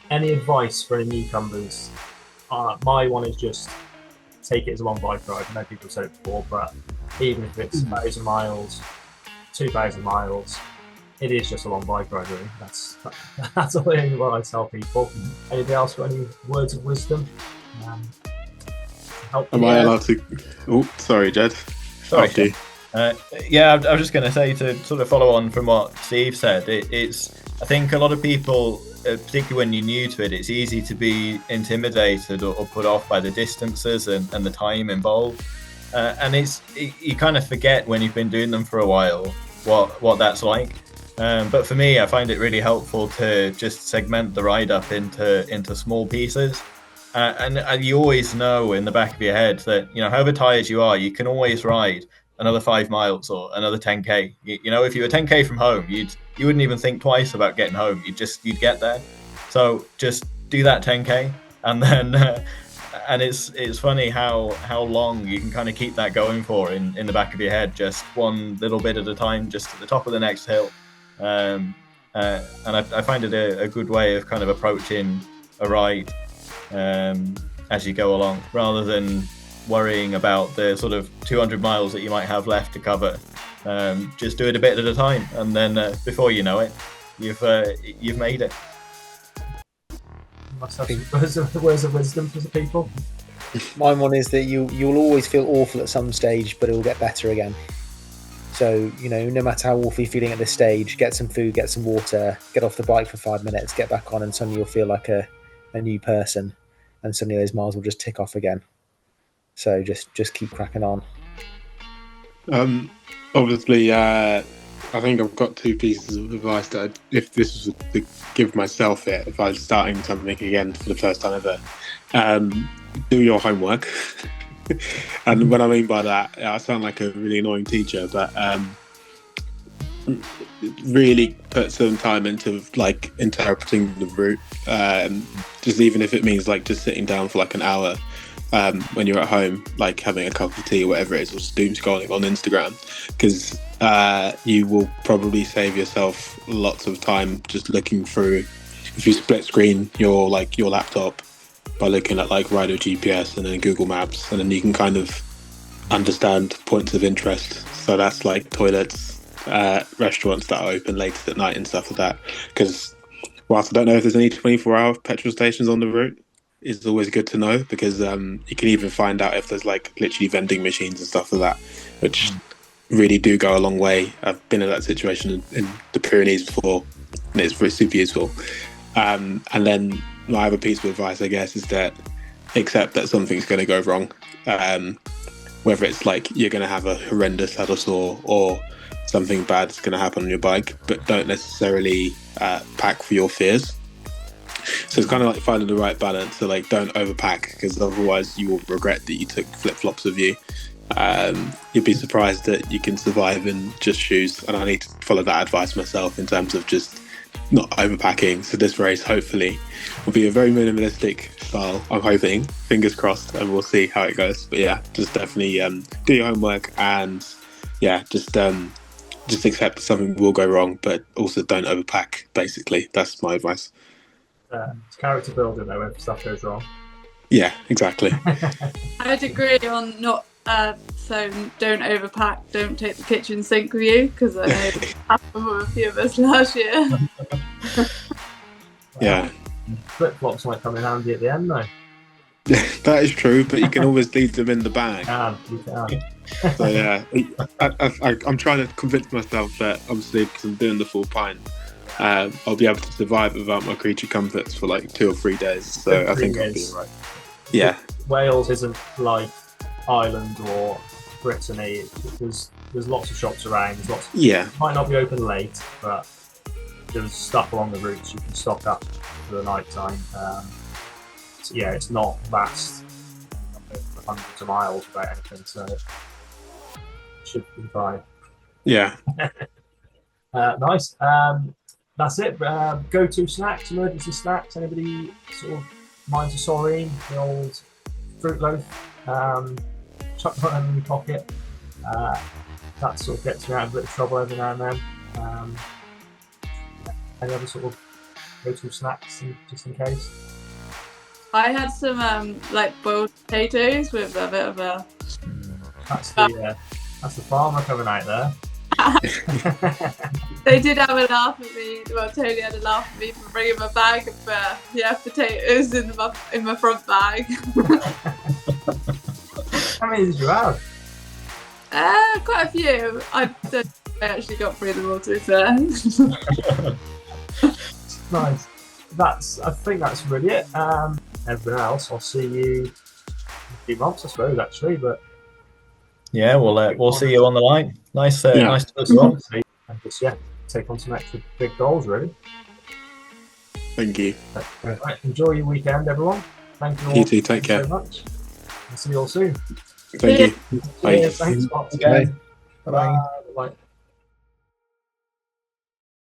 Any advice for any newcomers? My one is just take it as a long bike ride. I know people have said it before, but even if it's 1,000 miles, 2,000 miles, it is just a long bike ride. Really, that's what I tell people. Anybody else got any words of wisdom? Am I allowed to? Oh, sorry, Jed. Sorry. Yeah, I was just going to say, to sort of follow on from what Steve said, I think a lot of people, particularly when you're new to it, it's easy to be intimidated or put off by the distances and the time involved. And you kind of forget when you've been doing them for a while what that's like. But for me, I find it really helpful to just segment the ride up into small pieces. And you always know in the back of your head that, however tired you are, you can always ride another 5 miles or another 10k. If you were 10k from home, you wouldn't even think twice about getting home. You'd get there. So just do that 10k, and then and it's funny how long you can kind of keep that going for in the back of your head, just one little bit at a time, just at the top of the next hill. And I find it a good way of kind of approaching a ride as you go along, rather than worrying about the sort of 200 miles that you might have left to cover. Just do it a bit at a time, and then before you know it, you've made it. Must have some words of wisdom for the people. My one is that you'll always feel awful at some stage, but it will get better again. So, no matter how awful you're feeling at this stage, get some food, get some water, get off the bike for 5 minutes, get back on, and suddenly you'll feel like a new person, and suddenly those miles will just tick off again. So just keep cracking on. Obviously, I think I've got 2 pieces of advice that if this was to give myself if I was starting something again for the first time ever, do your homework. And what I mean by that, I sound like a really annoying teacher, but really put some time into interpreting the route. Just even if it means just sitting down for an hour. When you're at home, having a cup of tea or whatever it is, or just doom scrolling on Instagram, because you will probably save yourself lots of time just looking through. If you split screen your laptop by looking at Rider GPS and then Google Maps, and then you can kind of understand points of interest. So that's toilets, restaurants that are open late at night and stuff like that. Because whilst I don't know if there's any 24-hour petrol stations on the route, it's always good to know, because you can even find out if there's literally vending machines and stuff like that, which really do go a long way. I've been in that situation in the Pyrenees before, and it's very super useful. And then my other piece of advice, I guess, is that accept that something's going to go wrong, whether it's you're going to have a horrendous saddle sore or something bad is going to happen on your bike, but don't necessarily pack for your fears. So it's kind of finding the right balance. So don't overpack, because otherwise you will regret that you took flip-flops with you. You'd be surprised that you can survive in just shoes, and I need to follow that advice myself in terms of just not overpacking. So this race hopefully will be a very minimalistic style, I'm hoping, fingers crossed, and we'll see how it goes. But yeah, just definitely do your homework, and yeah, just accept that something will go wrong, but also don't overpack. Basically, that's my advice. It's character building though if stuff goes wrong. Yeah, exactly. I'd agree on not so don't overpack, don't take the kitchen sink with you, because I know it happened with a few of us last year. Yeah. Flip-flops might come in handy at the end though. That is true, but you can always leave them in the bag. You can. So yeah, I'm trying to convince myself that, obviously, because I'm doing the full pint, I'll be able to survive without my creature comforts for 2 or 3 days. So I think I'll be right. Yeah. Wales isn't like Ireland or Brittany. There's lots of shops around. Yeah. It might not be open late, but there's stuff along the routes you can stock up for the night time. So yeah, it's not vast, hundreds of miles without anything, so it should be fine. Yeah. Nice. That's it. Go-to snacks, emergency snacks. Anybody sort of mine's a sorry, the old Fruit Loaf. Chuck that in your pocket. That sort of gets me out of a bit of trouble every now and then. Any other sort of go-to snacks just in case? I had some like boiled potatoes with a bit of a. That's the farmer coming out there. They did have a laugh at me. Well, Tony had a laugh at me for bringing my bag of potatoes in my front bag. How many did you have? Quite a few. I actually got through them all, to be fair. Nice. I think that's really it. Everyone else, I'll see you in a few months, I suppose, actually. But Yeah, we'll see you on the line. Nice to put us on. and just take on some extra big goals, really. Thank you. Right, enjoy your weekend, everyone. Thank you all. You too. Take care. So much. I'll see you all soon. Thank you. Bye. Cheers, thanks. Okay. Bye. Bye.